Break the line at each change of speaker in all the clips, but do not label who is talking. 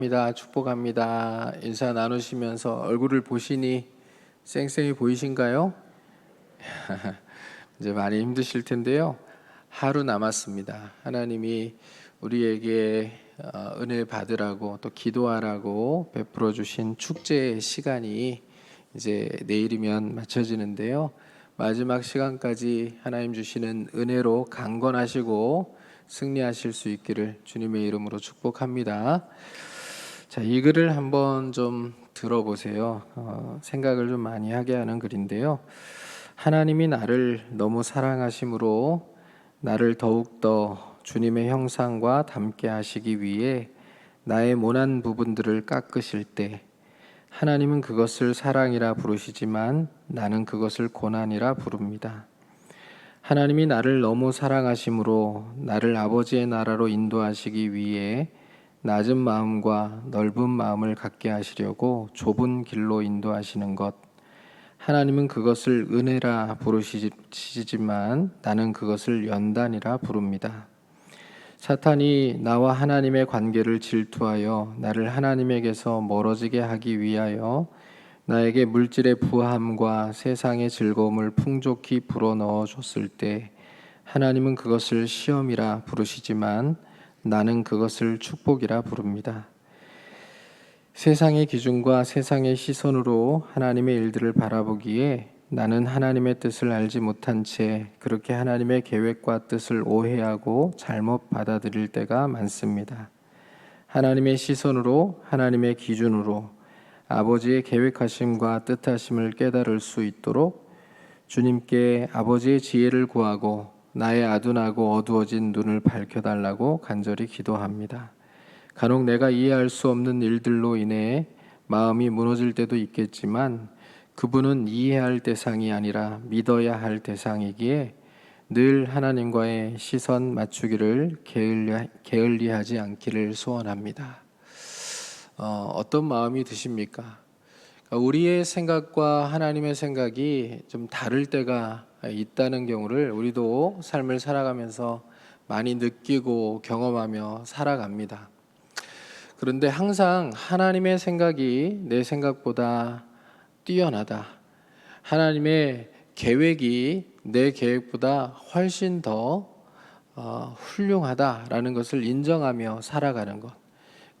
축복합니다. 인사 나누시면서 얼굴을 보시니 쌩쌩이 보이신가요? 이제 많이 힘드실 텐데요. 하루 남았습니다. 하나님이 우리에게 은혜 받으라고 또 기도하라고 베풀어 주신 축제의 시간이 이제 내일이면 마쳐지는데요. 마지막 시간까지 하나님 주시는 은혜로 강건하시고 승리하실 수 있기를 주님의 이름으로 축복합니다. 자, 이 글을 한번 좀 들어보세요. 생각을 좀 많이 하게 하는 글인데요. 하나님이 나를 너무 사랑하심으로 나를 더욱더 주님의 형상과 닮게 하시기 위해 나의 모난 부분들을 깎으실 때 하나님은 그것을 사랑이라 부르시지만 나는 그것을 고난이라 부릅니다. 하나님이 나를 너무 사랑하심으로 나를 아버지의 나라로 인도하시기 위해 낮은 마음과 넓은 마음을 갖게 하시려고 좁은 길로 인도하시는 것, 하나님은 그것을 은혜라 부르시지만 나는 그것을 연단이라 부릅니다. 사탄이 나와 하나님의 관계를 질투하여 나를 하나님에게서 멀어지게 하기 위하여 나에게 물질의 부함과 세상의 즐거움을 풍족히 불어넣어 줬을 때 하나님은 그것을 시험이라 부르시지만 나는 그것을 축복이라 부릅니다. 세상의 기준과 세상의 시선으로 하나님의 일들을 바라보기에 나는 하나님의 뜻을 알지 못한 채 그렇게 하나님의 계획과 뜻을 오해하고 잘못 받아들일 때가 많습니다. 하나님의 시선으로, 하나님의 기준으로 아버지의 계획하심과 뜻하심을 깨달을 수 있도록 주님께 아버지의 지혜를 구하고 나의 아둔하고 어두워진 눈을 밝혀달라고 간절히 기도합니다. 간혹 내가 이해할 수 없는 일들로 인해 마음이 무너질 때도 있겠지만 그분은 이해할 대상이 아니라 믿어야 할 대상이기에 늘 하나님과의 시선 맞추기를 게을리하지 않기를 소원합니다. 어떤 마음이 드십니까? 우리의 생각과 하나님의 생각이 좀 다를 때가 있다는 경우를 우리도 삶을 살아가면서 많이 느끼고 경험하며 살아갑니다. 그런데 항상 하나님의 생각이 내 생각보다 뛰어나다. 하나님의 계획이 내 계획보다 훨씬 더 훌륭하다라는 것을 인정하며 살아가는 것.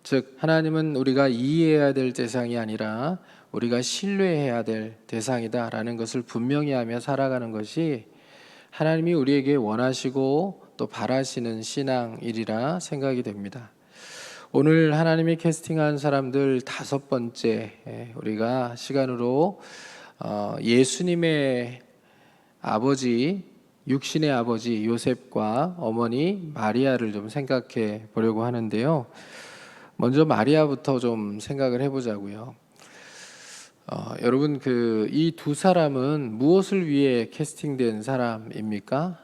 즉 하나님은 우리가 이해해야 될 대상이 아니라 우리가 신뢰해야 될 대상이다라는 것을 분명히 하며 살아가는 것이 하나님이 우리에게 원하시고 또 바라시는 신앙이리라 생각이 됩니다. 오늘 하나님이 캐스팅한 사람들 5번째 우리가 시간으로 예수님의 아버지, 육신의 아버지 요셉과 어머니 마리아를 좀 생각해 보려고 하는데요. 먼저 마리아부터 좀 생각을 해보자고요. 여러분 이 두 사람은 무엇을 위해 캐스팅된 사람입니까?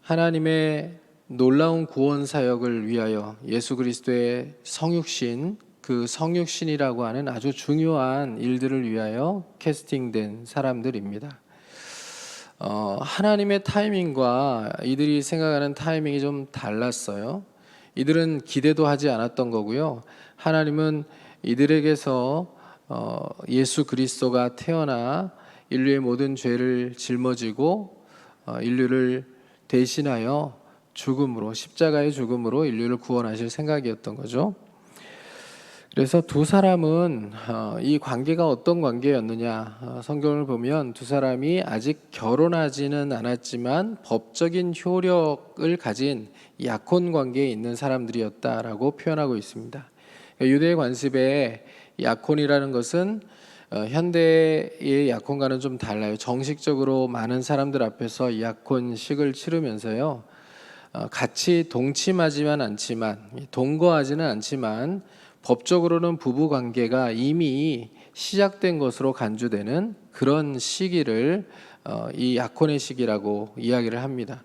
하나님의 놀라운 구원 사역을 위하여 예수 그리스도의 성육신, 그 성육신이라고 하는 아주 중요한 일들을 위하여 캐스팅된 사람들입니다. 하나님의 타이밍과 이들이 생각하는 타이밍이 좀 달랐어요. 이들은 기대도 하지 않았던 거고요. 하나님은 이들에게서 예수 그리스도가 태어나 인류의 모든 죄를 짊어지고 인류를 대신하여 죽음으로, 십자가의 죽음으로 인류를 구원하실 생각이었던 거죠. 그래서 두 사람은 이 관계가 어떤 관계였느냐, 성경을 보면 두 사람이 아직 결혼하지는 않았지만 법적인 효력을 가진 약혼 관계에 있는 사람들이었다라고 표현하고 있습니다. 유대 관습에 약혼이라는 것은 현대의 약혼과는 좀 달라요. 정식적으로 많은 사람들 앞에서 약혼식을 치르면서요, 같이 동침하지만 않지만, 동거하지는 않지만 법적으로는 부부 관계가 이미 시작된 것으로 간주되는 그런 시기를 이 약혼의 시기라고 이야기를 합니다.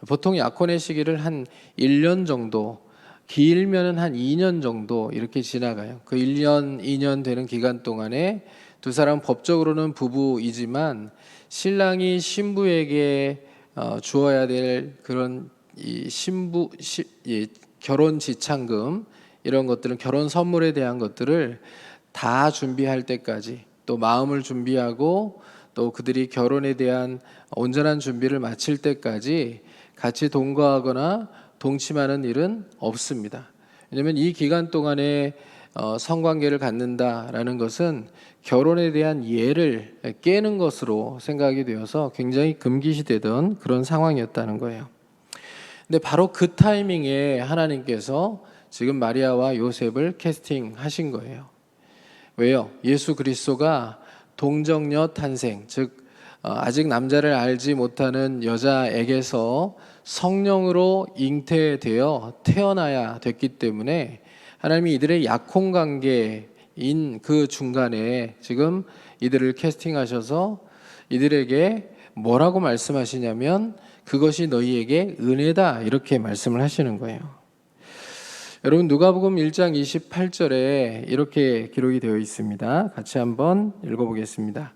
보통 약혼의 시기를 한 1년 정도, 길면은 한 2년 정도 이렇게 지나가요. 그 1년, 2년 되는 기간 동안에 두 사람 법적으로는 부부이지만 신랑이 신부에게 주어야 될 그런 이 결혼 지참금, 이런 것들은 결혼 선물에 대한 것들을 다 준비할 때까지, 또 마음을 준비하고 또 그들이 결혼에 대한 온전한 준비를 마칠 때까지 같이 동거하거나 동침하는 일은 없습니다. 왜냐하면 이 기간 동안에 성관계를 갖는다라는 것은 결혼에 대한 예를 깨는 것으로 생각이 되어서 굉장히 금기시되던 그런 상황이었다는 거예요. 근데 바로 그 타이밍에 하나님께서 지금 마리아와 요셉을 캐스팅하신 거예요. 왜요? 예수 그리스도가 동정녀 탄생, 즉 아직 남자를 알지 못하는 여자에게서 성령으로 잉태되어 태어나야 됐기 때문에 하나님이 이들의 약혼관계인 그 중간에 지금 이들을 캐스팅하셔서 이들에게 뭐라고 말씀하시냐면 그것이 너희에게 은혜다, 이렇게 말씀을 하시는 거예요. 여러분, 누가복음 1장 28절에 이렇게 기록이 되어 있습니다. 같이 한번 읽어보겠습니다.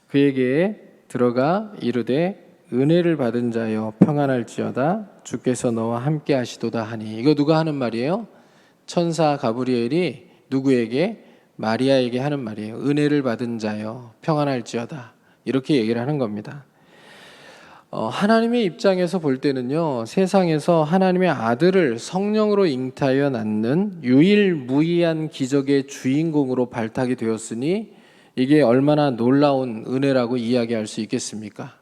그에게 들어가 이르되 은혜를 받은 자여 평안할지어다, 주께서 너와 함께 하시도다 하니. 이거 누가 하는 말이에요? 천사 가브리엘이 누구에게? 마리아에게 하는 말이에요. 은혜를 받은 자여 평안할지어다, 이렇게 얘기를 하는 겁니다. 하나님의 입장에서 볼 때는요, 세상에서 하나님의 아들을 성령으로 잉태하여 낳는 유일무이한 기적의 주인공으로 발탁이 되었으니 이게 얼마나 놀라운 은혜라고 이야기할 수 있겠습니까?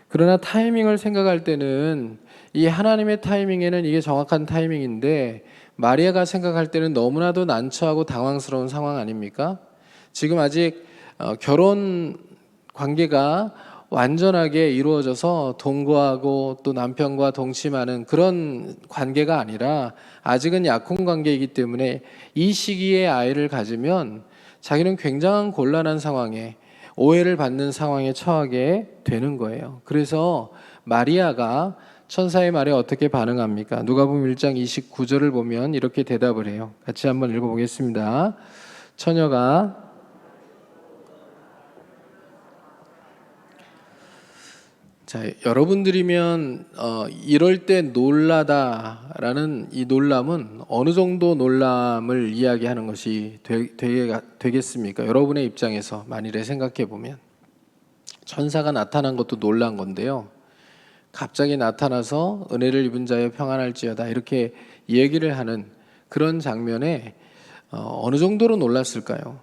그러나 타이밍을 생각할 때는 이 하나님의 타이밍에는 이게 정확한 타이밍인데 마리아가 생각할 때는 너무나도 난처하고 당황스러운 상황 아닙니까? 지금 아직 결혼 관계가 완전하게 이루어져서 동거하고 또 남편과 동침하는 그런 관계가 아니라 아직은 약혼 관계이기 때문에 이 시기에 아이를 가지면 자기는 굉장한 곤란한 상황에, 오해를 받는 상황에 처하게 되는 거예요. 그래서 마리아가 천사의 말에 어떻게 반응합니까? 누가복음 1장 29절을 보면 이렇게 대답을 해요. 같이 한번 읽어보겠습니다. 처녀가 자, 여러분들이면 이럴 때 놀라다라는 이 놀람은 어느 정도 놀람을 이야기하는 것이 되겠습니까? 여러분의 입장에서 만일에 생각해 보면 천사가 나타난 것도 놀란 건데요. 갑자기 나타나서 은혜를 입은 자여 평안할지어다 이렇게 얘기를 하는 그런 장면에 어느 정도로 놀랐을까요?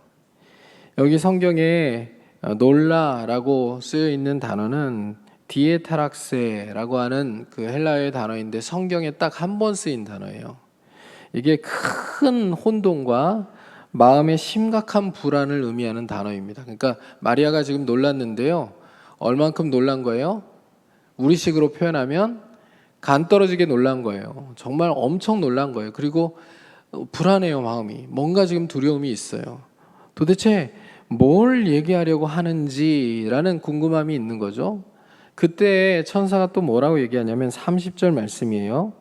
여기 성경에 놀라라고 쓰여 있는 단어는 디에타락세라고 하는 그 헬라어의 단어인데 성경에 딱 한 번 쓰인 단어예요. 이게 큰 혼돈과 마음의 심각한 불안을 의미하는 단어입니다. 그러니까 마리아가 지금 놀랐는데요. 얼만큼 놀란 거예요? 우리식으로 표현하면 간 떨어지게 놀란 거예요. 정말 엄청 놀란 거예요. 그리고 불안해요, 마음이. 뭔가 지금 두려움이 있어요. 도대체 뭘 얘기하려고 하는지라는 궁금함이 있는 거죠. 그때 천사가 또 뭐라고 얘기하냐면 30절 말씀이에요.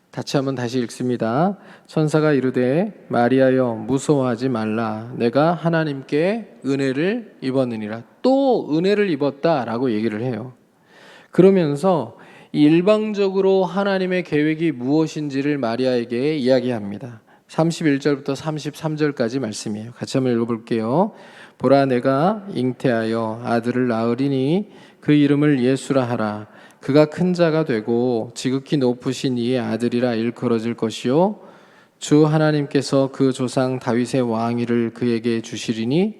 다시 읽습니다. 천사가 이르되 마리아여 무서워하지 말라, 내가 하나님께 은혜를 입었느니라. 또 은혜를 입었다라고 얘기를 해요. 그러면서 일방적으로 하나님의 계획이 무엇인지를 마리아에게 이야기합니다. 31절부터 33절까지 말씀이에요. 같이 한번 읽어볼게요. 보라, 내가 잉태하여 아들을 낳으리니 그 이름을 예수라 하라. 그가 큰 자가 되고 지극히 높으신 이의 아들이라 일컬어질 것이요 주 하나님께서 그 조상 다윗의 왕위를 그에게 주시리니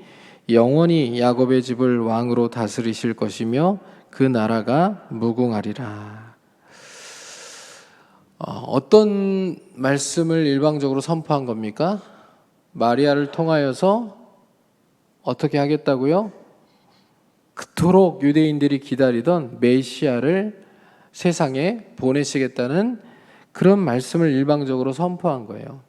영원히 야곱의 집을 왕으로 다스리실 것이며 그 나라가 무궁하리라. 어떤 말씀을 일방적으로 선포한 겁니까? 마리아를 통하여서 어떻게 하겠다고요? 그토록 유대인들이 기다리던 메시아를 세상에 보내시겠다는 그런 말씀을 일방적으로 선포한 거예요.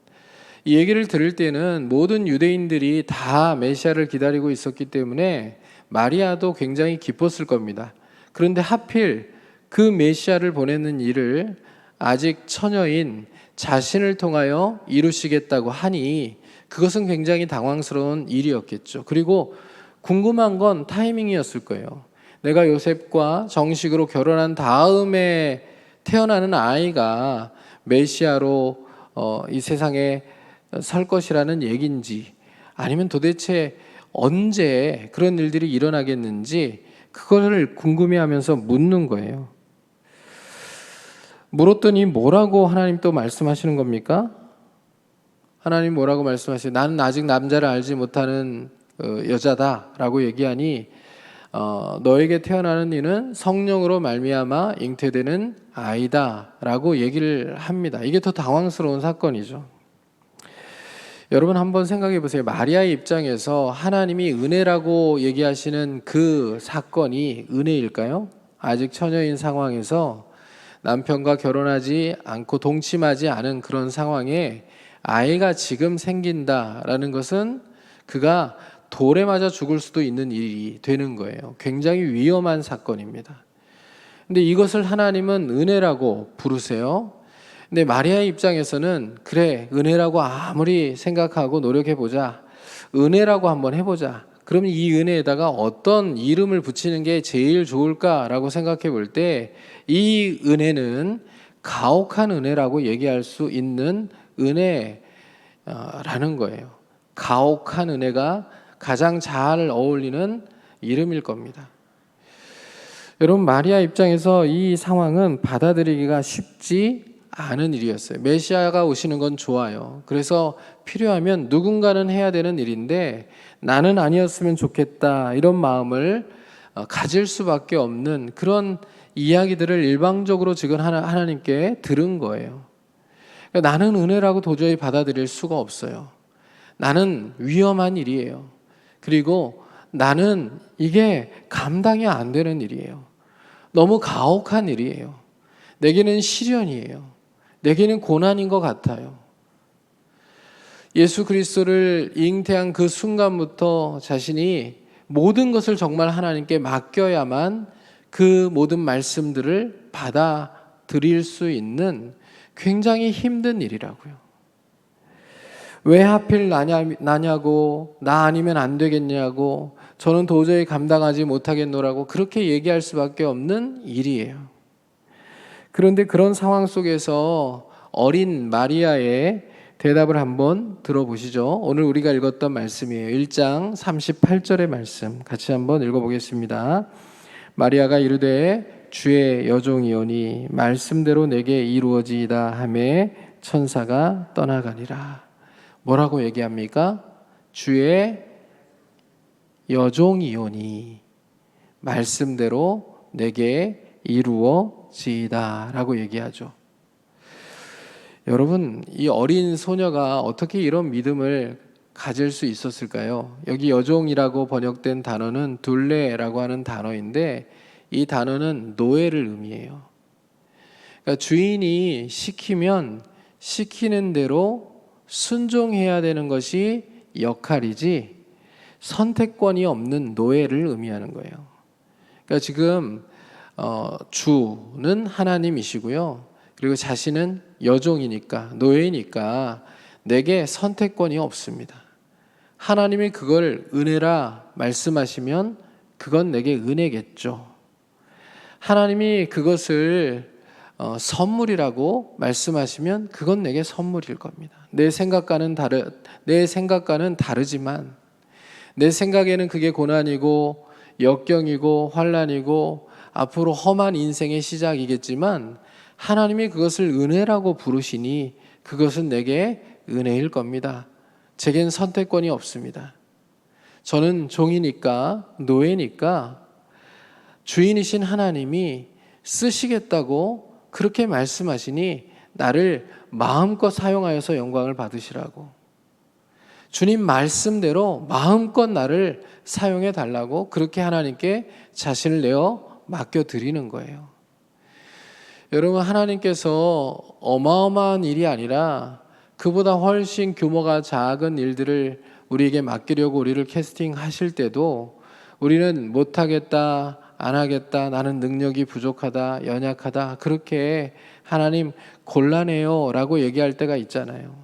이 얘기를 들을 때는 모든 유대인들이 다 메시아를 기다리고 있었기 때문에 마리아도 굉장히 기뻤을 겁니다. 그런데 하필 그 메시아를 보내는 일을 아직 처녀인 자신을 통하여 이루시겠다고 하니 그것은 굉장히 당황스러운 일이었겠죠. 그리고 궁금한 건 타이밍이었을 거예요. 내가 요셉과 정식으로 결혼한 다음에 태어나는 아이가 메시아로 이 세상에 살 것이라는 얘기인지, 아니면 도대체 언제 그런 일들이 일어나겠는지 그거를 궁금해하면서 묻는 거예요. 물었더니 뭐라고 하나님 또 말씀하시는 겁니까? 하나님 뭐라고 말씀하시죠? 나는 아직 남자를 알지 못하는 여자다라고 얘기하니 너에게 태어나는 이는 성령으로 말미암아 잉태되는 아이다라고 얘기를 합니다. 이게 더 당황스러운 사건이죠. 여러분 한번 생각해 보세요. 마리아의 입장에서 하나님이 은혜라고 얘기하시는 그 사건이 은혜일까요? 아직 처녀인 상황에서 남편과 결혼하지 않고 동침하지 않은 그런 상황에 아이가 지금 생긴다라는 것은 그가 돌에 맞아 죽을 수도 있는 일이 되는 거예요. 굉장히 위험한 사건입니다. 근데 이것을 하나님은 은혜라고 부르세요. 근데 마리아의 입장에서는 그래, 은혜라고 아무리 생각하고 노력해보자, 은혜라고 한번 해보자. 그럼 이 은혜에다가 어떤 이름을 붙이는 게 제일 좋을까라고 생각해 볼 때 이 은혜는 가혹한 은혜라고 얘기할 수 있는 은혜라는 거예요. 가혹한 은혜가 가장 잘 어울리는 이름일 겁니다. 여러분, 마리아 입장에서 이 상황은 받아들이기가 쉽지 않은 일이었어요. 메시아가 오시는 건 좋아요. 그래서 필요하면 누군가는 해야 되는 일인데 나는 아니었으면 좋겠다, 이런 마음을 가질 수밖에 없는 그런 이야기들을 일방적으로 지금 하나님께 들은 거예요. 그러니까 나는 은혜라고 도저히 받아들일 수가 없어요. 나는 위험한 일이에요. 그리고 나는 이게 감당이 안 되는 일이에요. 너무 가혹한 일이에요. 내게는 시련이에요. 내게는 고난인 것 같아요. 예수 그리스도를 잉태한 그 순간부터 자신이 모든 것을 정말 하나님께 맡겨야만 그 모든 말씀들을 받아들일 수 있는 굉장히 힘든 일이라고요. 왜 하필 나냐고, 나 아니면 안 되겠냐고, 저는 도저히 감당하지 못하겠노라고 그렇게 얘기할 수밖에 없는 일이에요. 그런데 그런 상황 속에서 어린 마리아의 대답을 한번 들어보시죠. 오늘 우리가 읽었던 말씀이에요. 1장 38절의 말씀 같이 한번 읽어보겠습니다. 마리아가 이르되 주의 여종이오니 말씀대로 내게 이루어지이다 하매 천사가 떠나가니라. 뭐라고 얘기합니까? 주의 여종이오니 말씀대로 내게 이루어지이다 라고 얘기하죠. 여러분, 이 어린 소녀가 어떻게 이런 믿음을 가질 수 있었을까요? 여기 여종이라고 번역된 단어는 둘레라고 하는 단어인데 이 단어는 노예를 의미해요. 그러니까 주인이 시키면 시키는 대로 순종해야 되는 것이 역할이지 선택권이 없는 노예를 의미하는 거예요. 그러니까 지금 주는 하나님이시고요. 그리고 자신은 여종이니까, 노예니까 내게 선택권이 없습니다. 하나님이 그걸 은혜라 말씀하시면 그건 내게 은혜겠죠. 하나님이 그것을 선물이라고 말씀하시면 그건 내게 선물일 겁니다. 내 생각과는 다르지만 내 생각에는 그게 고난이고 역경이고 환난이고 앞으로 험한 인생의 시작이겠지만 하나님이 그것을 은혜라고 부르시니 그것은 내게 은혜일 겁니다. 제겐 선택권이 없습니다. 저는 종이니까, 노예니까 주인이신 하나님이 쓰시겠다고 그렇게 말씀하시니 나를 마음껏 사용하여서 영광을 받으시라고, 주님 말씀대로 마음껏 나를 사용해 달라고 그렇게 하나님께 자신을 내어 맡겨드리는 거예요. 여러분, 하나님께서 어마어마한 일이 아니라 그보다 훨씬 규모가 작은 일들을 우리에게 맡기려고 우리를 캐스팅하실 때도 우리는 못하겠다, 안 하겠다, 나는 능력이 부족하다, 연약하다, 그렇게 하나님 곤란해요 라고 얘기할 때가 있잖아요.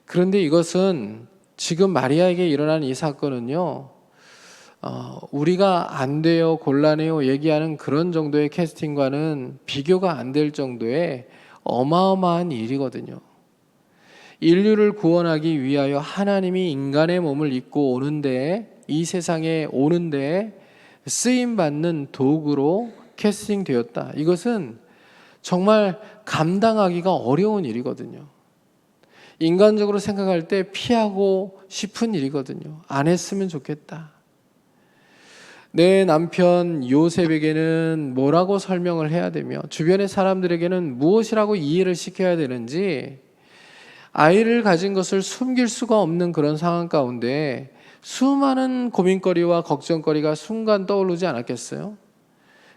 그런데 이것은 지금 마리아에게 일어난 이 사건은요, 우리가 안 돼요, 곤란해요 얘기하는 그런 정도의 캐스팅과는 비교가 안 될 정도의 어마어마한 일이거든요. 인류를 구원하기 위하여 하나님이 인간의 몸을 입고 오는데, 이 세상에 오는데 쓰임받는 도구로 캐스팅되었다. 이것은 정말 감당하기가 어려운 일이거든요. 인간적으로 생각할 때 피하고 싶은 일이거든요. 안 했으면 좋겠다. 내 남편 요셉에게는 뭐라고 설명을 해야 되며, 주변의 사람들에게는 무엇이라고 이해를 시켜야 되는지, 아이를 가진 것을 숨길 수가 없는 그런 상황 가운데 수많은 고민거리와 걱정거리가 순간 떠오르지 않았겠어요?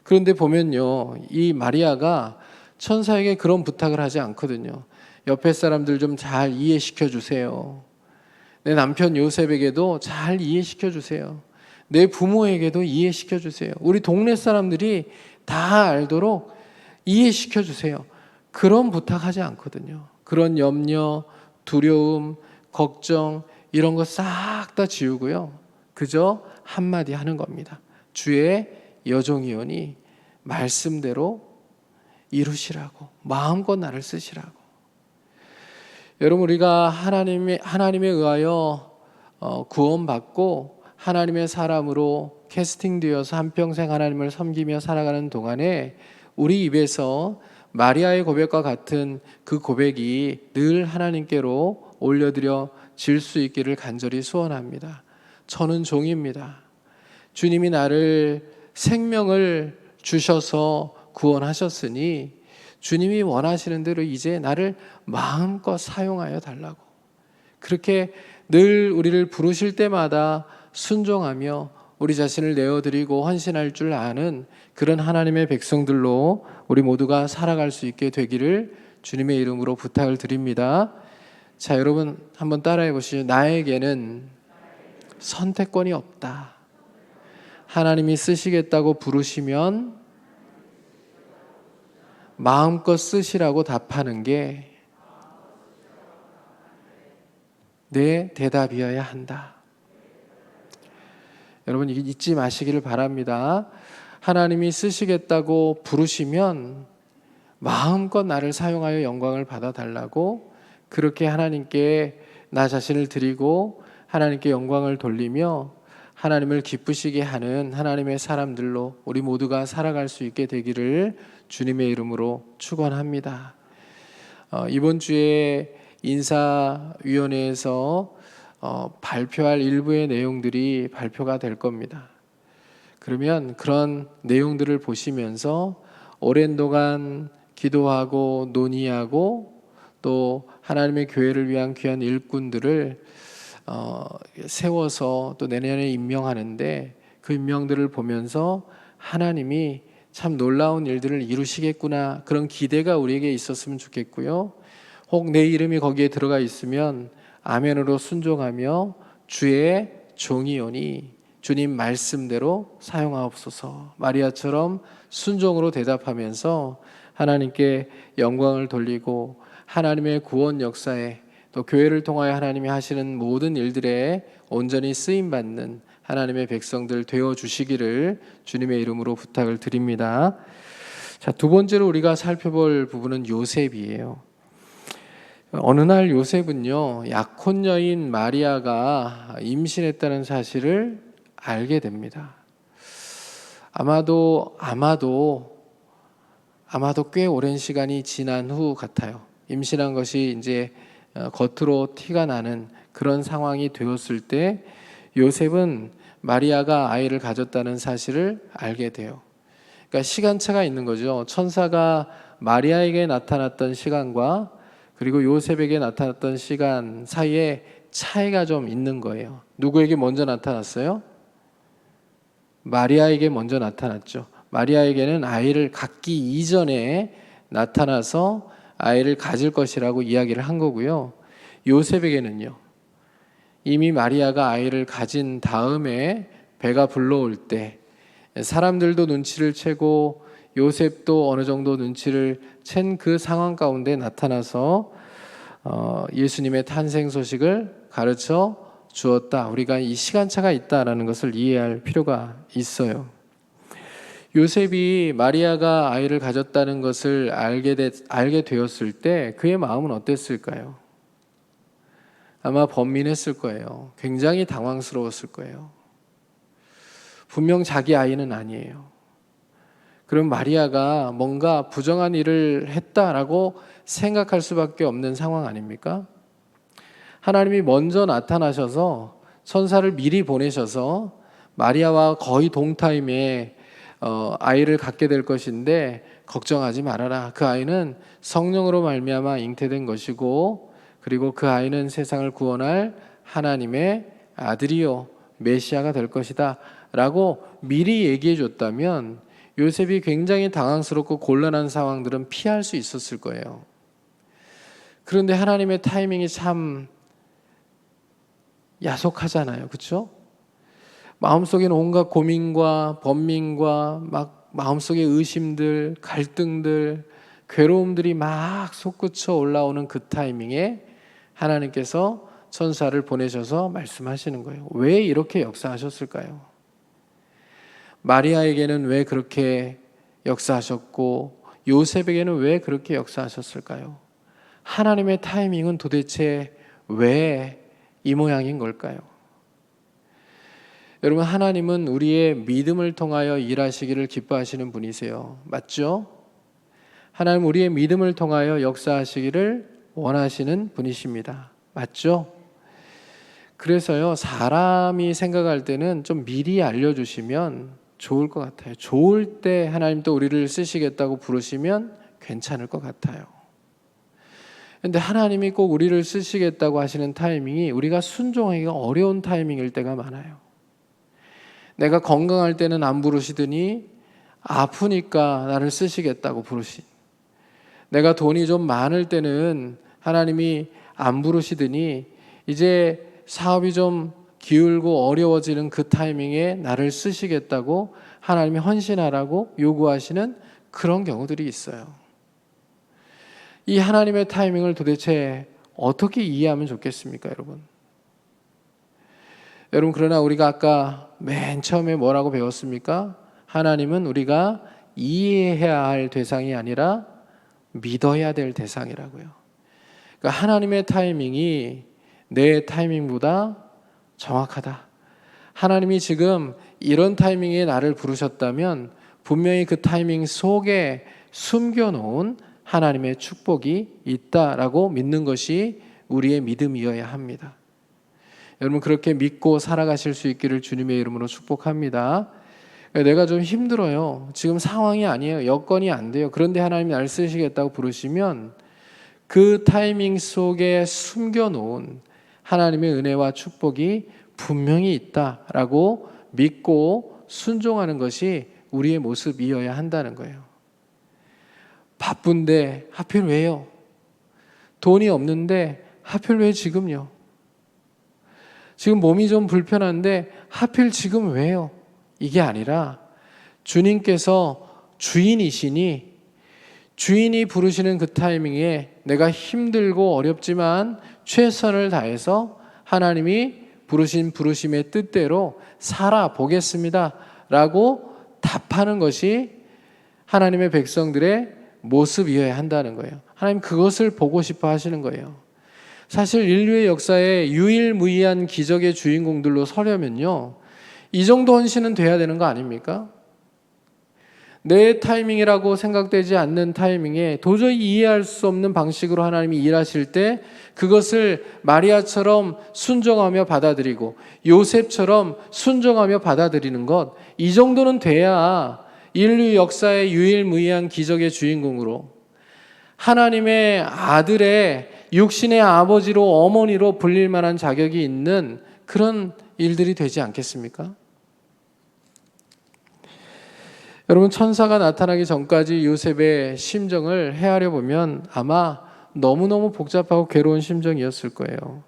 그런데 보면요, 이 마리아가 천사에게 그런 부탁을 하지 않거든요. 옆에 사람들 좀 잘 이해시켜 주세요. 내 남편 요셉에게도 잘 이해시켜 주세요. 내 부모에게도 이해시켜 주세요. 우리 동네 사람들이 다 알도록 이해시켜 주세요. 그런 부탁하지 않거든요. 그런 염려, 두려움, 걱정 이런 거 싹 다 지우고요. 그저 한마디 하는 겁니다. 주의 여종이오니 말씀대로 이루시라고, 마음껏 나를 쓰시라고. 여러분, 우리가 하나님에 의하여 구원받고 하나님의 사람으로 캐스팅되어서 한평생 하나님을 섬기며 살아가는 동안에 우리 입에서 마리아의 고백과 같은 그 고백이 늘 하나님께로 올려드려질 수 있기를 간절히 소원합니다. 저는 종입니다. 주님이 나를 생명을 주셔서 구원하셨으니 주님이 원하시는 대로 이제 나를 마음껏 사용하여 달라고, 그렇게 늘 우리를 부르실 때마다 순종하며 우리 자신을 내어드리고 헌신할 줄 아는 그런 하나님의 백성들로 우리 모두가 살아갈 수 있게 되기를 주님의 이름으로 부탁을 드립니다. 자, 여러분 한번 따라해 보시죠. 나에게는 선택권이 없다. 하나님이 쓰시겠다고 부르시면 마음껏 쓰시라고 답하는 게 내 대답이어야 한다. 여러분, 이게 잊지 마시기를 바랍니다. 하나님이 쓰시겠다고 부르시면 마음껏 나를 사용하여 영광을 받아달라고, 그렇게 하나님께 나 자신을 드리고 하나님께 영광을 돌리며 하나님을 기쁘시게 하는 하나님의 사람들로 우리 모두가 살아갈 수 있게 되기를 주님의 이름으로 축원합니다. 이번 주에 인사위원회에서 발표할 일부의 내용들이 발표가 될 겁니다. 그러면 그런 내용들을 보시면서 오랜 동안 기도하고 논의하고 또 하나님의 교회를 위한 귀한 일꾼들을 세워서 또 내년에 임명하는데, 그 임명들을 보면서 하나님이 참 놀라운 일들을 이루시겠구나, 그런 기대가 우리에게 있었으면 좋겠고요. 혹 내 이름이 거기에 들어가 있으면 아멘으로 순종하며 주의 종이오니 주님 말씀대로 사용하옵소서, 마리아처럼 순종으로 대답하면서 하나님께 영광을 돌리고 하나님의 구원 역사에 또 교회를 통하여 하나님이 하시는 모든 일들에 온전히 쓰임받는 하나님의 백성들 되어주시기를 주님의 이름으로 부탁을 드립니다. 자, 두 번째로 우리가 살펴볼 부분은 요셉이에요. 어느 날 요셉은요, 약혼 여인 마리아가 임신했다는 사실을 알게 됩니다. 아마도 꽤 오랜 시간이 지난 후 같아요. 임신한 것이 이제 겉으로 티가 나는 그런 상황이 되었을 때 요셉은 마리아가 아이를 가졌다는 사실을 알게 돼요. 그러니까 시간차가 있는 거죠. 천사가 마리아에게 나타났던 시간과 그리고 요셉에게 나타났던 시간 사이에 차이가 좀 있는 거예요. 누구에게 먼저 나타났어요? 마리아에게 먼저 나타났죠. 마리아에게는 아이를 갖기 이전에 나타나서 아이를 가질 것이라고 이야기를 한 거고요. 요셉에게는요, 이미 마리아가 아이를 가진 다음에 배가 불러올 때 사람들도 눈치를 채고 요셉도 어느 정도 눈치를 챈 그 상황 가운데 나타나서 예수님의 탄생 소식을 가르쳐 주었다. 우리가 이 시간차가 있다라는 것을 이해할 필요가 있어요. 요셉이 마리아가 아이를 가졌다는 것을 알게 되었을 때 그의 마음은 어땠을까요? 아마 번민했을 거예요. 굉장히 당황스러웠을 거예요. 분명 자기 아이는 아니에요. 그럼 마리아가 뭔가 부정한 일을 했다라고 생각할 수밖에 없는 상황 아닙니까? 하나님이 먼저 나타나셔서 천사를 미리 보내셔서 마리아와 거의 동타임에 아이를 갖게 될 것인데 걱정하지 말아라. 그 아이는 성령으로 말미암아 잉태된 것이고 그리고 그 아이는 세상을 구원할 하나님의 아들이요 메시아가 될 것이다 라고 미리 얘기해 줬다면 요셉이 굉장히 당황스럽고 곤란한 상황들은 피할 수 있었을 거예요. 그런데 하나님의 타이밍이 참 야속하잖아요. 그렇죠? 마음속에는 온갖 고민과 번민과 막 마음속의 의심들, 갈등들, 괴로움들이 막 솟구쳐 올라오는 그 타이밍에 하나님께서 천사를 보내셔서 말씀하시는 거예요. 왜 이렇게 역사하셨을까요? 마리아에게는 왜 그렇게 역사하셨고 요셉에게는 왜 그렇게 역사하셨을까요? 하나님의 타이밍은 도대체 왜 이 모양인 걸까요? 여러분, 하나님은 우리의 믿음을 통하여 일하시기를 기뻐하시는 분이세요. 맞죠? 하나님 우리의 믿음을 통하여 역사하시기를 원하시는 분이십니다. 맞죠? 그래서요, 사람이 생각할 때는 좀 미리 알려주시면 좋을 것 같아요. 좋을 때 하나님 또 우리를 쓰시겠다고 부르시면 괜찮을 것 같아요. 그런데 하나님이 꼭 우리를 쓰시겠다고 하시는 타이밍이 우리가 순종하기가 어려운 타이밍일 때가 많아요. 내가 건강할 때는 안 부르시더니 아프니까 나를 쓰시겠다고 부르신, 내가 돈이 좀 많을 때는 하나님이 안 부르시더니 이제 사업이 좀 기울고 어려워지는 그 타이밍에 나를 쓰시겠다고 하나님이 헌신하라고 요구하시는 그런 경우들이 있어요. 이 하나님의 타이밍을 도대체 어떻게 이해하면 좋겠습니까, 여러분? 여러분, 그러나 우리가 아까 맨 처음에 뭐라고 배웠습니까? 하나님은 우리가 이해해야 할 대상이 아니라 믿어야 될 대상이라고요. 그러니까 하나님의 타이밍이 내 타이밍보다 정확하다. 하나님이 지금 이런 타이밍에 나를 부르셨다면 분명히 그 타이밍 속에 숨겨놓은 하나님의 축복이 있다라고 믿는 것이 우리의 믿음이어야 합니다. 여러분, 그렇게 믿고 살아가실 수 있기를 주님의 이름으로 축복합니다. 내가 좀 힘들어요. 지금 상황이 아니에요. 여건이 안 돼요. 그런데 하나님이 나를 쓰시겠다고 부르시면 그 타이밍 속에 숨겨놓은 하나님의 은혜와 축복이 분명히 있다라고 믿고 순종하는 것이 우리의 모습이어야 한다는 거예요. 바쁜데 하필 왜요? 돈이 없는데 하필 왜 지금요? 지금 몸이 좀 불편한데 하필 지금 왜요? 이게 아니라 주님께서 주인이시니 주인이 부르시는 그 타이밍에 내가 힘들고 어렵지만 최선을 다해서 하나님이 부르신 부르심의 뜻대로 살아보겠습니다 라고 답하는 것이 하나님의 백성들의 모습이어야 한다는 거예요. 하나님 그것을 보고 싶어 하시는 거예요. 사실 인류의 역사에 유일무이한 기적의 주인공들로 서려면요, 이 정도 헌신은 돼야 되는 거 아닙니까? 내 타이밍이라고 생각되지 않는 타이밍에 도저히 이해할 수 없는 방식으로 하나님이 일하실 때 그것을 마리아처럼 순종하며 받아들이고 요셉처럼 순종하며 받아들이는 것, 이 정도는 돼야 인류 역사의 유일무이한 기적의 주인공으로 하나님의 아들의 육신의 아버지로 어머니로 불릴 만한 자격이 있는 그런 일들이 되지 않겠습니까? 여러분, 천사가 나타나기 전까지 요셉의 심정을 헤아려 보면 아마 너무너무 복잡하고 괴로운 심정이었을 거예요.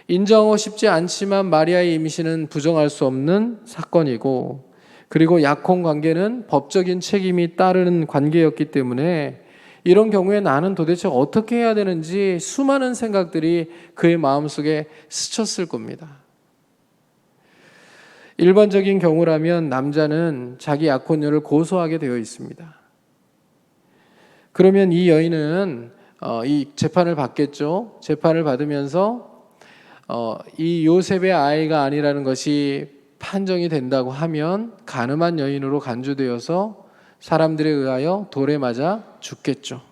인정하고 싶지 않지만 마리아의 임신은 부정할 수 없는 사건이고, 그리고 약혼 관계는 법적인 책임이 따르는 관계였기 때문에 이런 경우에 나는 도대체 어떻게 해야 되는지 수많은 생각들이 그의 마음속에 스쳤을 겁니다. 일반적인 경우라면 남자는 자기 약혼녀를 고소하게 되어 있습니다. 그러면 이 여인은 이 재판을 받겠죠. 재판을 받으면서 이 요셉의 아이가 아니라는 것이 판정이 된다고 하면 간음한 여인으로 간주되어서 사람들에 의하여 돌에 맞아 죽겠죠.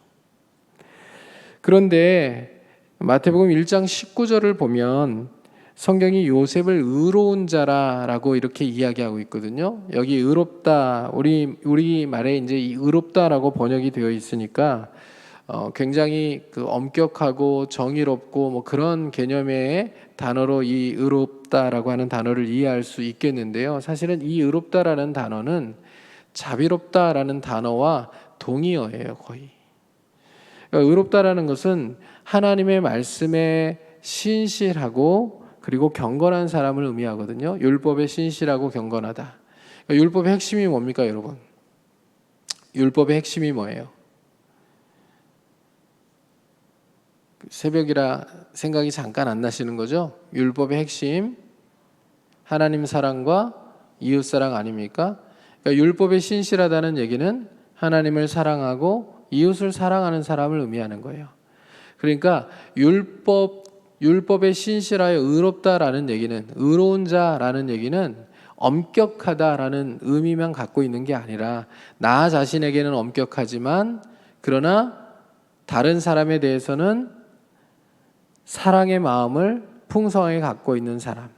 그런데 마태복음 1장 19절을 보면 성경이 요셉을 의로운 자라라고 이렇게 이야기하고 있거든요. 여기 의롭다, 우리 말에 이제 이 의롭다라고 번역이 되어 있으니까 굉장히 그 엄격하고 정의롭고 뭐 그런 개념의 단어로 이 의롭다라고 하는 단어를 이해할 수 있겠는데요. 사실은 이 의롭다라는 단어는 자비롭다라는 단어와 동의어예요, 거의. 그러니까 의롭다라는 것은 하나님의 말씀에 신실하고 그리고 경건한 사람을 의미하거든요. 율법에 신실하고 경건하다. 그러니까 율법의 핵심이 뭡니까, 여러분? 율법의 핵심이 뭐예요? 새벽이라 생각이 잠깐 안 나시는 거죠? 율법의 핵심, 하나님 사랑과 이웃 사랑 아닙니까? 그러니까 율법에 신실하다는 얘기는 하나님을 사랑하고 이웃을 사랑하는 사람을 의미하는 거예요. 그러니까 율법에 신실하여 의롭다라는 얘기는, 의로운 자라는 얘기는 엄격하다라는 의미만 갖고 있는 게 아니라 나 자신에게는 엄격하지만 그러나 다른 사람에 대해서는 사랑의 마음을 풍성하게 갖고 있는 사람.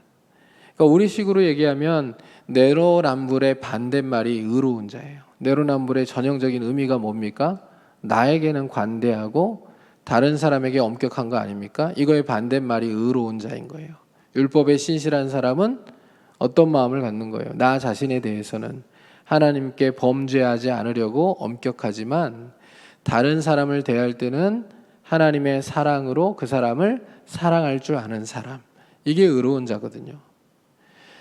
그러니까 우리식으로 얘기하면 내로남불의 반대말이 의로운 자예요. 내로남불의 전형적인 의미가 뭡니까? 나에게는 관대하고 다른 사람에게 엄격한 거 아닙니까? 이거의 반대말이 의로운 자인 거예요. 율법에 신실한 사람은 어떤 마음을 갖는 거예요? 나 자신에 대해서는 하나님께 범죄하지 않으려고 엄격하지만 다른 사람을 대할 때는 하나님의 사랑으로 그 사람을 사랑할 줄 아는 사람. 이게 의로운 자거든요.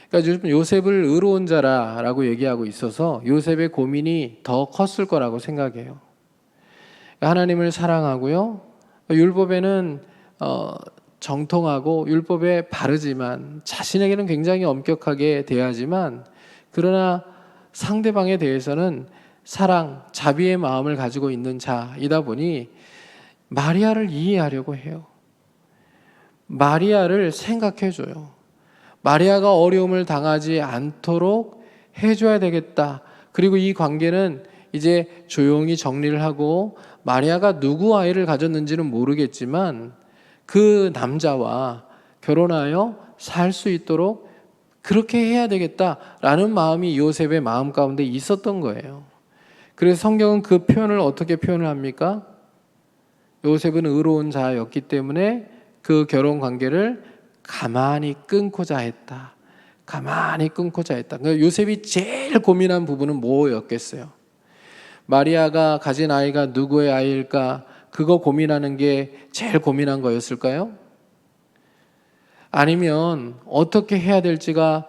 그러니까 요즘 요셉을 의로운 자라고 얘기하고 있어서 요셉의 고민이 더 컸을 거라고 생각해요. 하나님을 사랑하고요. 율법에는 정통하고 율법에 바르지만 자신에게는 굉장히 엄격하게 대하지만 그러나 상대방에 대해서는 사랑, 자비의 마음을 가지고 있는 자이다 보니 마리아를 이해하려고 해요. 마리아를 생각해줘요. 마리아가 어려움을 당하지 않도록 해줘야 되겠다. 그리고 이 관계는 이제 조용히 정리를 하고 마리아가 누구 아이를 가졌는지는 모르겠지만 그 남자와 결혼하여 살 수 있도록 그렇게 해야 되겠다라는 마음이 요셉의 마음 가운데 있었던 거예요. 그래서 성경은 그 표현을 어떻게 표현을 합니까? 요셉은 의로운 자였기 때문에 그 결혼 관계를 가만히 끊고자 했다. 가만히 끊고자 했다. 그러니까 요셉이 제일 고민한 부분은 뭐였겠어요? 마리아가 가진 아이가 누구의 아이일까? 그거 고민하는 게 제일 고민한 거였을까요? 아니면 어떻게 해야 될지가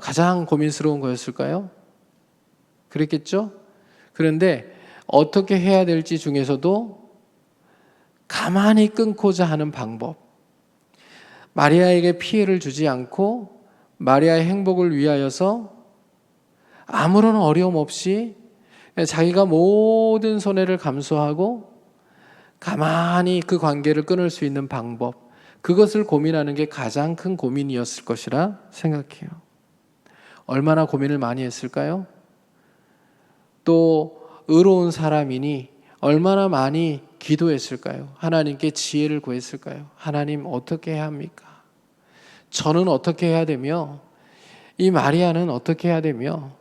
가장 고민스러운 거였을까요? 그랬겠죠? 그런데 어떻게 해야 될지 중에서도 가만히 끊고자 하는 방법, 마리아에게 피해를 주지 않고 마리아의 행복을 위하여서 아무런 어려움 없이 자기가 모든 손해를 감수하고 가만히 그 관계를 끊을 수 있는 방법, 그것을 고민하는 게 가장 큰 고민이었을 것이라 생각해요. 얼마나 고민을 많이 했을까요? 또 의로운 사람이니 얼마나 많이 기도했을까요? 하나님께 지혜를 구했을까요? 하나님 어떻게 해야 합니까? 저는 어떻게 해야 되며 이 마리아는 어떻게 해야 되며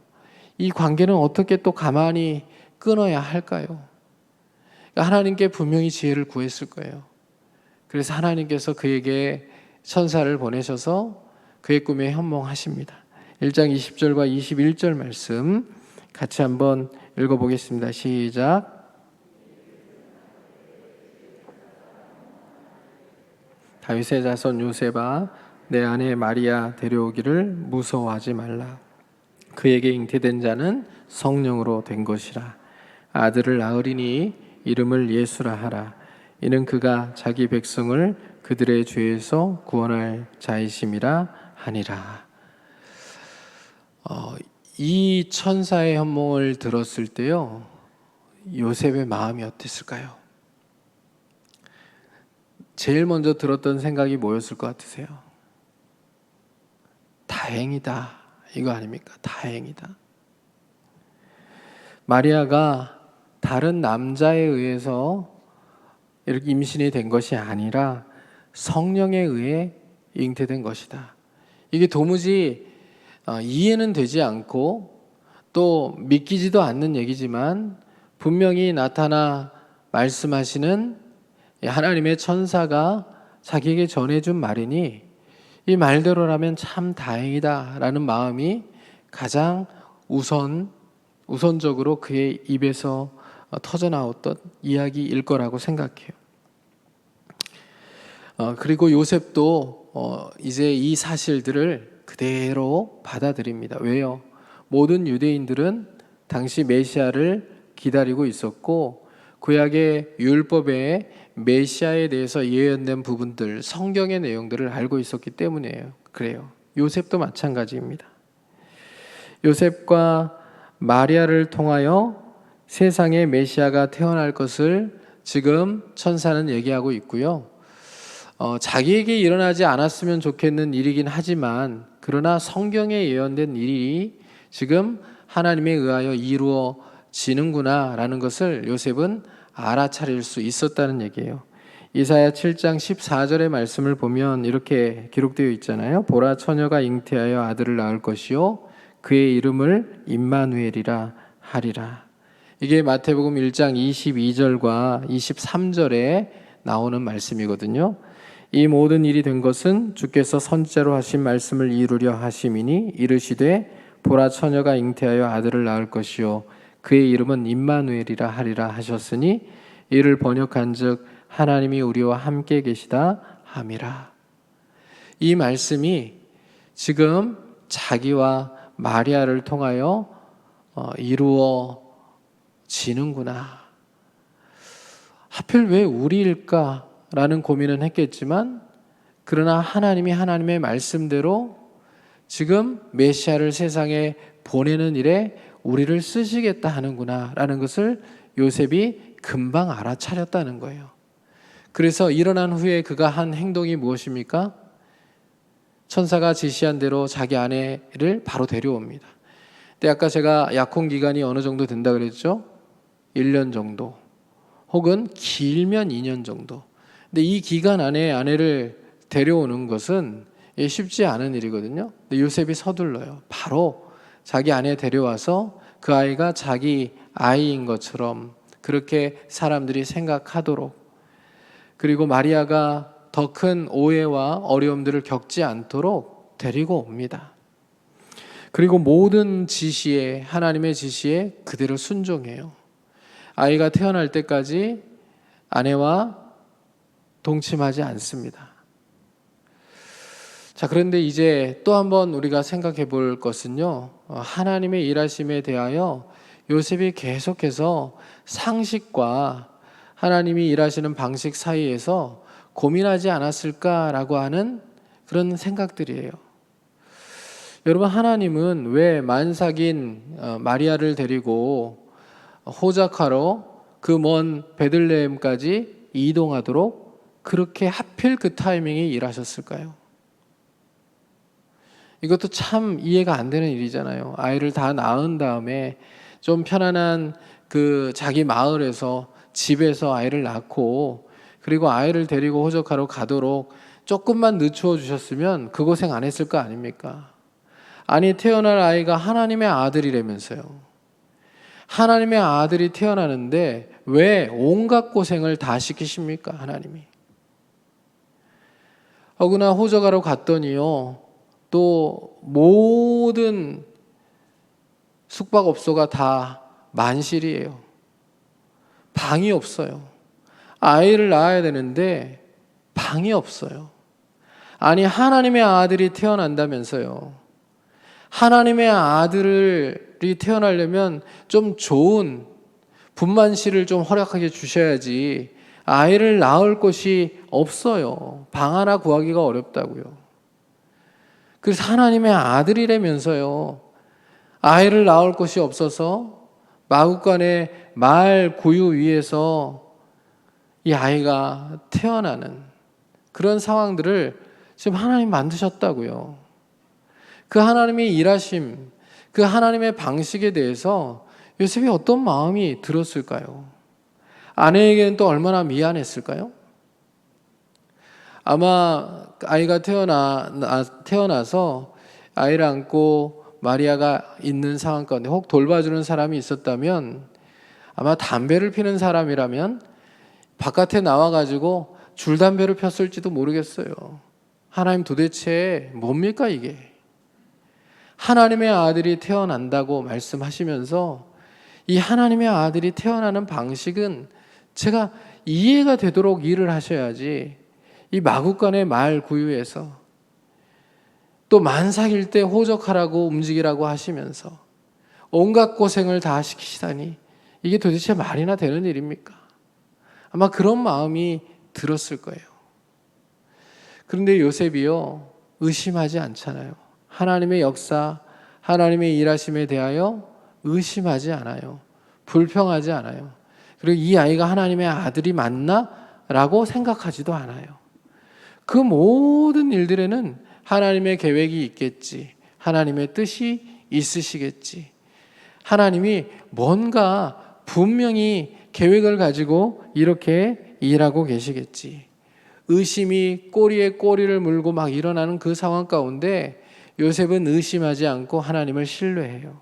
이 관계는 어떻게 또 가만히 끊어야 할까요? 하나님께 분명히 지혜를 구했을 거예요. 그래서 하나님께서 그에게 천사를 보내셔서 그의 꿈에 현몽하십니다. 1장 20절과 21절 말씀 같이 한번 읽어보겠습니다. 시작. 다윗의 자손 요셉아, 내 아내 마리아 데려오기를 무서워하지 말라. 그에게 잉태된 자는 성령으로 된 것이라. 아들을 낳으리니 이름을 예수라 하라. 이는 그가 자기 백성을 그들의 죄에서 구원할 자이심이라 하니라. 이 천사의 현몽을 들었을 때요, 요셉의 마음이 어땠을까요? 제일 먼저 들었던 생각이 뭐였을 것 같으세요? 다행이다, 이거 아닙니까? 다행이다. 마리아가 다른 남자에 의해서 이렇게 임신이 된 것이 아니라 성령에 의해 잉태된 것이다. 이게 도무지 이해는 되지 않고 또 믿기지도 않는 얘기지만 분명히 나타나 말씀하시는 하나님의 천사가 자기에게 전해준 말이니 이 말대로라면 참 다행이다 라는 마음이 가장 우선적으로 그의 입에서 터져나왔던 이야기일 거라고 생각해요. 그리고 요셉도 이제 이 사실들을 그대로 받아들입니다. 왜요? 모든 유대인들은 당시 메시아를 기다리고 있었고 구약의 율법에 메시아에 대해서 예언된 부분들, 성경의 내용들을 알고 있었기 때문이에요. 그래요. 요셉도 마찬가지입니다. 요셉과 마리아를 통하여 세상에 메시아가 태어날 것을 지금 천사는 얘기하고 있고요. 자기에게 일어나지 않았으면 좋겠는 일이긴 하지만 그러나 성경에 예언된 일이 지금 하나님에 의하여 이루어지는구나 라는 것을 요셉은 알아차릴 수 있었다는 얘기예요. 이사야 7장 14절의 말씀을 보면 이렇게 기록되어 있잖아요. 보라, 처녀가 잉태하여 아들을 낳을 것이요 그의 이름을 임마누엘이라 하리라. 이게 마태복음 1장 22절과 23절에 나오는 말씀이거든요. 이 모든 일이 된 것은 주께서 선지자로 하신 말씀을 이루려 하심이니 이르시되 보라, 처녀가 잉태하여 아들을 낳을 것이요 그의 이름은 임마누엘이라 하리라 하셨으니 이를 번역한즉 하나님이 우리와 함께 계시다 함이라. 이 말씀이 지금 자기와 마리아를 통하여 이루어지는구나. 하필 왜 우리일까? 라는 고민은 했겠지만 그러나 하나님이 하나님의 말씀대로 지금 메시아를 세상에 보내는 일에 우리를 쓰시겠다 하는구나 라는 것을 요셉이 금방 알아차렸다는 거예요. 그래서 일어난 후에 그가 한 행동이 무엇입니까? 천사가 지시한 대로 자기 아내를 바로 데려옵니다. 근데 아까 제가 약혼 기간이 어느 정도 된다 그랬죠? 1년 정도 혹은 길면 2년 정도. 근데 이 기간 안에 아내를 데려오는 것은 쉽지 않은 일이거든요. 근데 요셉이 서둘러요. 바로 자기 아내 데려와서 그 아이가 자기 아이인 것처럼 그렇게 사람들이 생각하도록, 그리고 마리아가 더 큰 오해와 어려움들을 겪지 않도록 데리고 옵니다. 그리고 모든 지시에, 하나님의 지시에 그대로 순종해요. 아이가 태어날 때까지 아내와 동침하지 않습니다. 자, 그런데 이제 또 한번 우리가 생각해 볼 것은요, 하나님의 일하심에 대하여 요셉이 계속해서 상식과 하나님이 일하시는 방식 사이에서 고민하지 않았을까라고 하는 그런 생각들이에요. 여러분, 하나님은 왜 만삭인 마리아를 데리고 호적하러 그 먼 베들레헴까지 이동하도록 그렇게 하필 그 타이밍에 일하셨을까요? 이것도 참 이해가 안 되는 일이잖아요. 아이를 다 낳은 다음에 좀 편안한 그 자기 마을에서, 집에서 아이를 낳고 그리고 아이를 데리고 호적하러 가도록 조금만 늦추어 주셨으면 그 고생 안 했을 거 아닙니까? 아니, 태어날 아이가 하나님의 아들이라면서요. 하나님의 아들이 태어나는데 왜 온갖 고생을 다 시키십니까? 하나님이. 어그나 호적하러 갔더니요, 또 모든 숙박업소가 다 만실이에요. 방이 없어요. 아이를 낳아야 되는데 방이 없어요. 아니, 하나님의 아들이 태어난다면서요. 하나님의 아들이 태어나려면 좀 좋은 분만실을 좀 허락하게 주셔야지 아이를 낳을 곳이 없어요. 방 하나 구하기가 어렵다고요. 그래서 하나님의 아들이라면서요, 아이를 낳을 곳이 없어서 마구간의 말 구유 위에서 이 아이가 태어나는, 그런 상황들을 지금 하나님 만드셨다고요. 그 하나님의 일하심, 그 하나님의 방식에 대해서 요셉이 어떤 마음이 들었을까요? 아내에게는 또 얼마나 미안했을까요? 아마 아이가 태어나서 아이를 안고 마리아가 있는 상황 가운데 혹 돌봐주는 사람이 있었다면, 아마 담배를 피는 사람이라면 바깥에 나와가지고 줄담배를 폈을지도 모르겠어요. 하나님 도대체 뭡니까 이게? 하나님의 아들이 태어난다고 말씀하시면서 이 하나님의 아들이 태어나는 방식은 제가 이해가 되도록 일을 하셔야지, 이 마구간의 말 구유에서 또 만삭일 때 호적하라고 움직이라고 하시면서 온갖 고생을 다 시키시다니 이게 도대체 말이나 되는 일입니까? 아마 그런 마음이 들었을 거예요. 그런데 요셉이요, 의심하지 않잖아요. 하나님의 역사, 하나님의 일하심에 대하여 의심하지 않아요. 불평하지 않아요. 그리고 이 아이가 하나님의 아들이 맞나? 라고 생각하지도 않아요. 그 모든 일들에는 하나님의 계획이 있겠지, 하나님의 뜻이 있으시겠지, 하나님이 뭔가 분명히 계획을 가지고 이렇게 일하고 계시겠지. 의심이 꼬리에 꼬리를 물고 막 일어나는 그 상황 가운데 요셉은 의심하지 않고 하나님을 신뢰해요.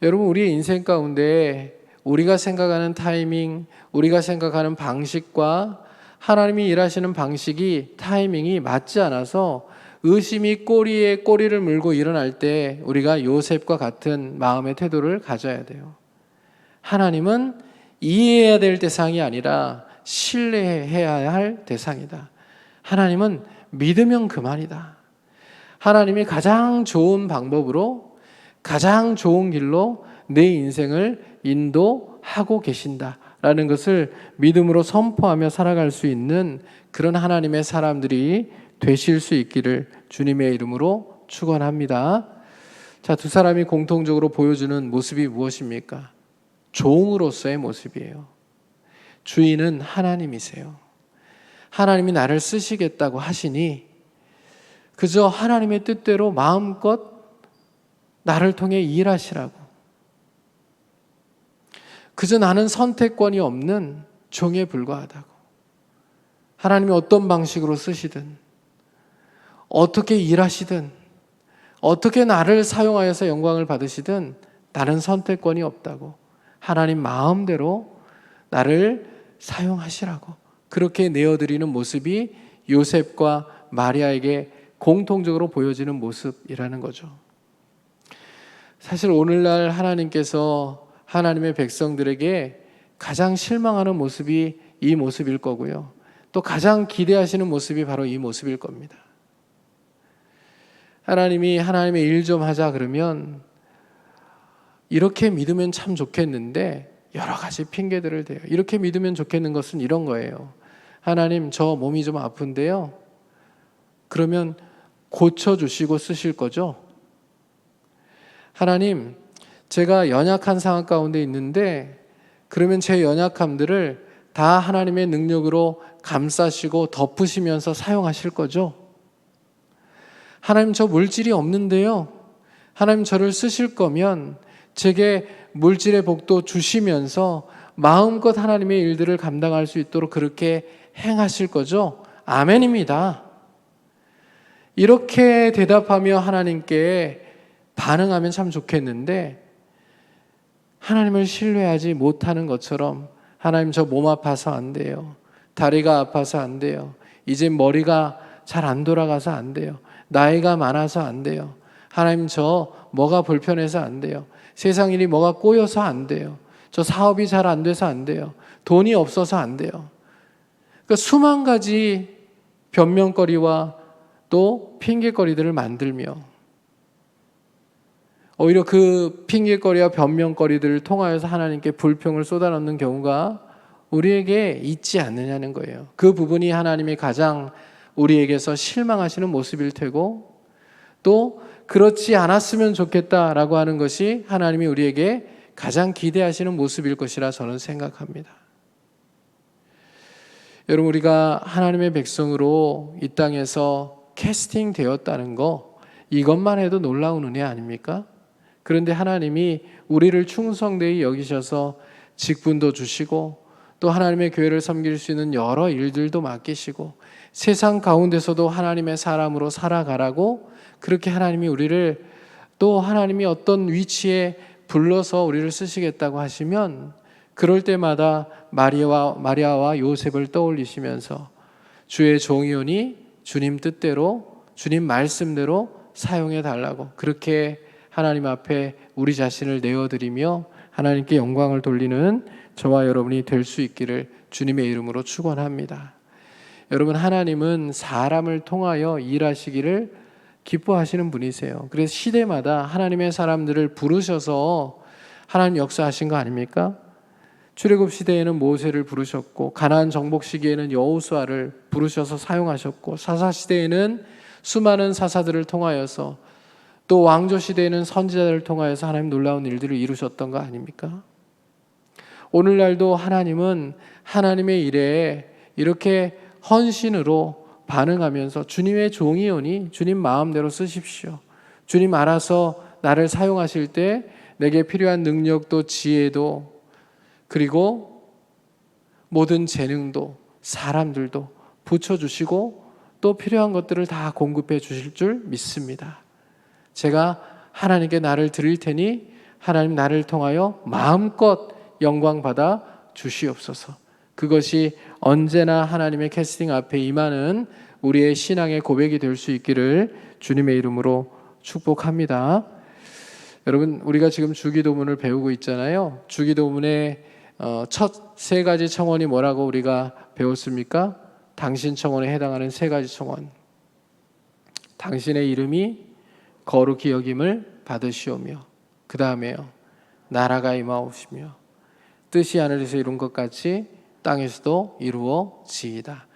여러분, 우리의 인생 가운데 우리가 생각하는 타이밍, 우리가 생각하는 방식과 하나님이 일하시는 방식이, 타이밍이 맞지 않아서 의심이 꼬리에 꼬리를 물고 일어날 때 우리가 요셉과 같은 마음의 태도를 가져야 돼요. 하나님은 이해해야 될 대상이 아니라 신뢰해야 할 대상이다. 하나님은 믿으면 그만이다. 하나님이 가장 좋은 방법으로, 가장 좋은 길로 내 인생을 인도하고 계신다라는 것을 믿음으로 선포하며 살아갈 수 있는 그런 하나님의 사람들이 되실 수 있기를 주님의 이름으로 축원합니다. 자, 두 사람이 공통적으로 보여주는 모습이 무엇입니까? 종으로서의 모습이에요. 주인은 하나님이세요. 하나님이 나를 쓰시겠다고 하시니 그저 하나님의 뜻대로 마음껏 나를 통해 일하시라고. 그저 나는 선택권이 없는 종에 불과하다고. 하나님이 어떤 방식으로 쓰시든, 어떻게 일하시든, 어떻게 나를 사용하여서 영광을 받으시든 나는 선택권이 없다고. 하나님 마음대로 나를 사용하시라고. 그렇게 내어드리는 모습이 요셉과 마리아에게 공통적으로 보여지는 모습이라는 거죠. 사실 오늘날 하나님께서 하나님의 백성들에게 가장 실망하는 모습이 이 모습일 거고요. 또 가장 기대하시는 모습이 바로 이 모습일 겁니다. 하나님이 하나님의 일 좀 하자 그러면 이렇게 믿으면 참 좋겠는데 여러 가지 핑계들을 대요. 이렇게 믿으면 좋겠는 것은 이런 거예요. 하나님, 저 몸이 좀 아픈데요. 그러면 고쳐주시고 쓰실 거죠? 하나님, 제가 연약한 상황 가운데 있는데 그러면 제 연약함들을 다 하나님의 능력으로 감싸시고 덮으시면서 사용하실 거죠? 하나님, 저 물질이 없는데요. 하나님, 저를 쓰실 거면 제게 물질의 복도 주시면서 마음껏 하나님의 일들을 감당할 수 있도록 그렇게 행하실 거죠? 아멘입니다. 이렇게 대답하며 하나님께 반응하면 참 좋겠는데 하나님을 신뢰하지 못하는 것처럼 하나님, 저 몸 아파서 안 돼요. 다리가 아파서 안 돼요. 이제 머리가 잘 안 돌아가서 안 돼요. 나이가 많아서 안 돼요. 하나님, 저 뭐가 불편해서 안 돼요. 세상 일이 뭐가 꼬여서 안 돼요. 저 사업이 잘 안 돼서 안 돼요. 돈이 없어서 안 돼요. 그러니까 수만 가지 변명거리와 또 핑계거리들을 만들며 오히려 그 핑계거리와 변명거리들을 통하여서 하나님께 불평을 쏟아놓는 경우가 우리에게 있지 않느냐는 거예요. 그 부분이 하나님이 가장 우리에게서 실망하시는 모습일 테고, 또 그렇지 않았으면 좋겠다라고 하는 것이 하나님이 우리에게 가장 기대하시는 모습일 것이라 저는 생각합니다. 여러분, 우리가 하나님의 백성으로 이 땅에서 캐스팅 되었다는 거, 이것만 해도 놀라운 은혜 아닙니까? 그런데 하나님이 우리를 충성되이 여기셔서 직분도 주시고 또 하나님의 교회를 섬길 수 있는 여러 일들도 맡기시고 세상 가운데서도 하나님의 사람으로 살아가라고 그렇게 하나님이 우리를 또 하나님이 어떤 위치에 불러서 우리를 쓰시겠다고 하시면 그럴 때마다 마리아와 요셉을 떠올리시면서 주의 종이오니 주님 뜻대로 주님 말씀대로 사용해 달라고 그렇게 하나님 앞에 우리 자신을 내어드리며 하나님께 영광을 돌리는 저와 여러분이 될 수 있기를 주님의 이름으로 축원합니다. 여러분, 하나님은 사람을 통하여 일하시기를 기뻐하시는 분이세요. 그래서 시대마다 하나님의 사람들을 부르셔서 하나님 역사하신 거 아닙니까? 출애굽 시대에는 모세를 부르셨고 가나안 정복 시기에는 여호수아를 부르셔서 사용하셨고 사사 시대에는 수많은 사사들을 통하여서 또 왕조 시대에는 선지자들을 통하여서 하나님 놀라운 일들을 이루셨던 거 아닙니까? 오늘날도 하나님은 하나님의 일에 이렇게 헌신으로 반응하면서 주님의 종이오니 주님 마음대로 쓰십시오. 주님 알아서 나를 사용하실 때 내게 필요한 능력도 지혜도 그리고 모든 재능도 사람들도 붙여주시고 또 필요한 것들을 다 공급해 주실 줄 믿습니다. 제가 하나님께 나를 드릴 테니 하나님 나를 통하여 마음껏 영광 받아 주시옵소서. 그것이 언제나 하나님의 캐스팅 앞에 임하는 우리의 신앙의 고백이 될 수 있기를 주님의 이름으로 축복합니다. 여러분, 우리가 지금 주기도문을 배우고 있잖아요. 주기도문의 첫 세 가지 청원이 뭐라고 우리가 배웠습니까? 당신 청원에 해당하는 세 가지 청원. 당신의 이름이 거룩히 여김을 받으시오며 그 다음에요, 나라가 임하옵시며 뜻이 하늘에서 이룬 것 같이 땅에서도 이루어지이다.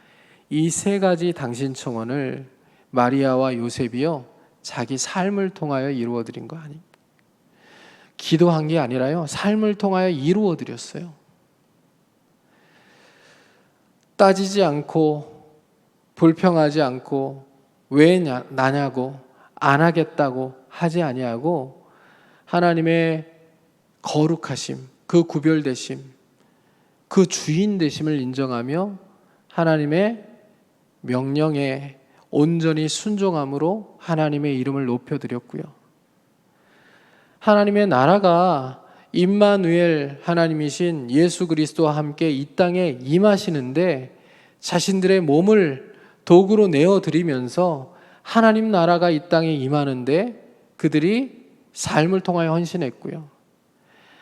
이 세 가지 당신 청원을 마리아와 요셉이요 자기 삶을 통하여 이루어드린 거 아닙니까? 기도한 게 아니라요 삶을 통하여 이루어드렸어요. 따지지 않고 불평하지 않고 왜 나냐고 안 하겠다고 하지 아니하고 하나님의 거룩하심, 그 구별되심, 그 주인 되심을 인정하며 하나님의 명령에 온전히 순종함으로 하나님의 이름을 높여드렸고요. 하나님의 나라가 임마누엘 하나님이신 예수 그리스도와 함께 이 땅에 임하시는데 자신들의 몸을 도구로 내어드리면서 하나님 나라가 이 땅에 임하는데 그들이 삶을 통하여 헌신했고요.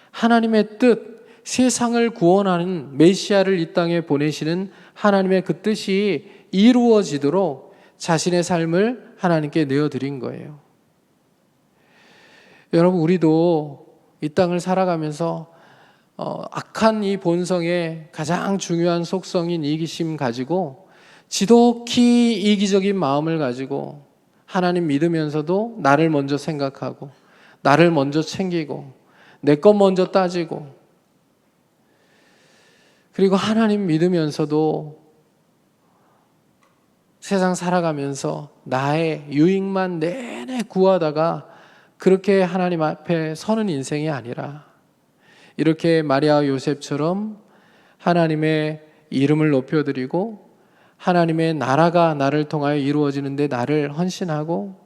하나님의 뜻, 세상을 구원하는 메시아를 이 땅에 보내시는 하나님의 그 뜻이 이루어지도록 자신의 삶을 하나님께 내어드린 거예요. 여러분, 우리도 이 땅을 살아가면서 악한 이 본성의 가장 중요한 속성인 이기심 가지고 지독히 이기적인 마음을 가지고 하나님 믿으면서도 나를 먼저 생각하고 나를 먼저 챙기고 내 것 먼저 따지고 그리고 하나님 믿으면서도 세상 살아가면서 나의 유익만 내내 구하다가 그렇게 하나님 앞에 서는 인생이 아니라 이렇게 마리아와 요셉처럼 하나님의 이름을 높여드리고 하나님의 나라가 나를 통하여 이루어지는데 나를 헌신하고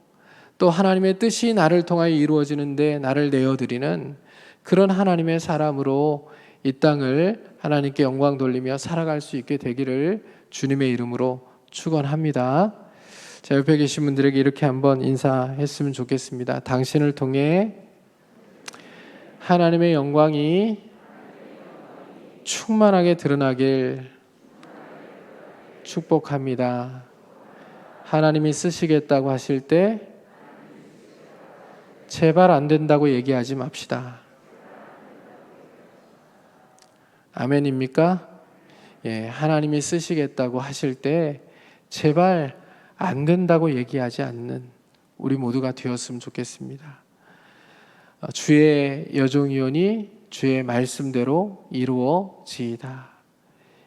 또 하나님의 뜻이 나를 통하여 이루어지는데 나를 내어드리는 그런 하나님의 사람으로 이 땅을 하나님께 영광 돌리며 살아갈 수 있게 되기를 주님의 이름으로 축원합니다. 자, 옆에 계신 분들에게 이렇게 한번 인사했으면 좋겠습니다. 당신을 통해 하나님의 영광이 충만하게 드러나길 축복합니다. 하나님이 쓰시겠다고 하실 때 제발 안 된다고 얘기하지 맙시다. 아멘입니까? 예, 하나님이 쓰시겠다고 하실 때 제발 안 된다고 얘기하지 않는 우리 모두가 되었으면 좋겠습니다. 주의 여종이오니 주의 말씀대로 이루어지이다.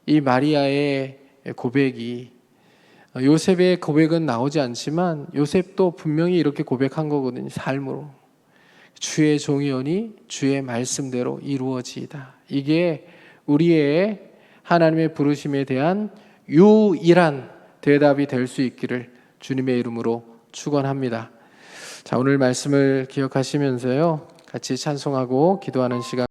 이 마리아의 고백이, 요셉의 고백은 나오지 않지만 요셉도 분명히 이렇게 고백한 거거든요. 삶으로. 주의 종이오니 주의 말씀대로 이루어지이다. 이게 우리의 하나님의 부르심에 대한 유일한 대답이 될 수 있기를 주님의 이름으로 축원합니다. 자, 오늘 말씀을 기억하시면서요, 같이 찬송하고 기도하는 시간